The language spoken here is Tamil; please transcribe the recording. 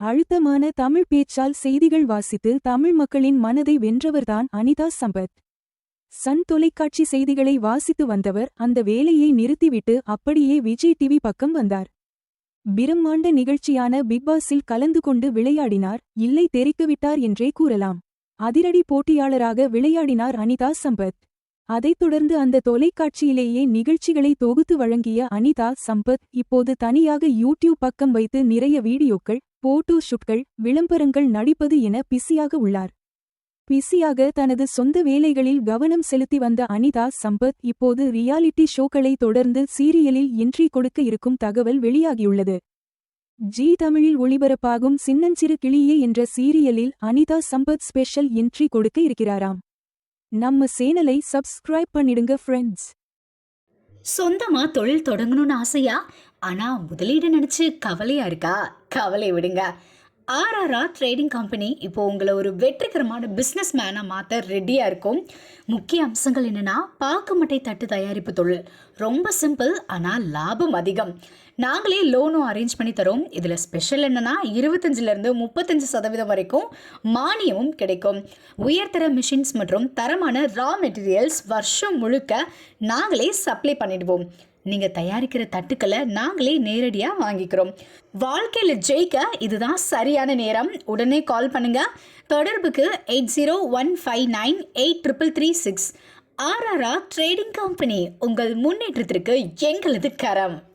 அழுத்தமான தமிழ் பேச்சால் செய்திகள் வாசித்து தமிழ் மக்களின் மனதை வென்றவர்தான் அனிதா சம்பத். சன் தொலைக்காட்சி செய்திகளை வாசித்து வந்தவர் அந்த வேலையை நிறுத்திவிட்டு அப்படியே விஜய் டிவி பக்கம் வந்தார். பிரம்மாண்ட நிகழ்ச்சியான பிக்பாஸில் கலந்து கொண்டு விளையாடினார், இல்லை தெரிவித்துவிட்டார் என்றே கூறலாம். அதிரடி போட்டியாளராக விளையாடினார் அனிதா சம்பத். அதைத் தொடர்ந்து அந்த தொலைக்காட்சியிலேயே நிகழ்ச்சிகளை தொகுத்து வழங்கிய அனிதா சம்பத் இப்போது தனியாக யூடியூப் பக்கம் வைத்து நிறைய வீடியோக்கள், போட்டோ ஷூட்கள், விளம்பரங்கள் நடிப்பது என பிஸியாக உள்ளார். பிஸியாக தனது சொந்த வேலைகளில் கவனம் செலுத்தி வந்த அனிதா சம்பத் இப்போது ரியாலிட்டி ஷோக்களை தொடர்ந்து சீரியலில் என்ட்ரி கொடுக்க இருக்கும் தகவல் வெளியாகியுள்ளது. ஜி தமிழில் ஒளிபரப்பாகும் சின்னஞ்சிறு கிளியே என்ற சீரியலில் அனிதா சம்பத் ஸ்பெஷல் என்ட்ரி கொடுக்க இருக்கிறாராம். நம்ம சேனலை சப்ஸ்கிரைப் பண்ணிடுங்க ஃப்ரெண்ட்ஸ். சொந்தமா தொழில் தொடங்கணும்னு ஆசையா? ஆனா முதலீடு நினைச்சு கவலையா இருக்கா? கவலை விடுங்க. ஆர்ஆர்ஆர் ட்ரேடிங் கம்பெனி இப்போ உங்களை ஒரு வெற்றிகரமான பிஸ்னஸ் மேனாக மாற்ற ரெடியாக இருக்கும். முக்கிய அம்சங்கள் என்னென்னா, பாக்கு மட்டை தட்டு தயாரிப்பு தொழில் ரொம்ப சிம்பிள், ஆனால் லாபம் அதிகம். நாங்களே லோனும் அரேஞ்ச் பண்ணி தரோம். இதில் ஸ்பெஷல் என்னென்னா 25% 35% வரைக்கும் மானியமும் கிடைக்கும். உயர்தர மிஷின்ஸ் மற்றும் தரமான ரா மெட்டீரியல்ஸ் வருஷம் முழுக்க நாங்களே சப்ளை பண்ணிடுவோம். நீங்கள் தயாரிக்கிற தட்டுக்களை நாங்களே நேரடியாக வாங்கிக்கிறோம். வாழ்க்கையில் ஜெயிக்க இதுதான் சரியான நேரம். உடனே கால் பண்ணுங்க. தொடர்புக்கு 8015983336. ஆர்ஆர்ஆர் ட்ரேடிங் கம்பெனி, உங்கள் முன்னேற்றத்திற்கு எங்களது கரம்.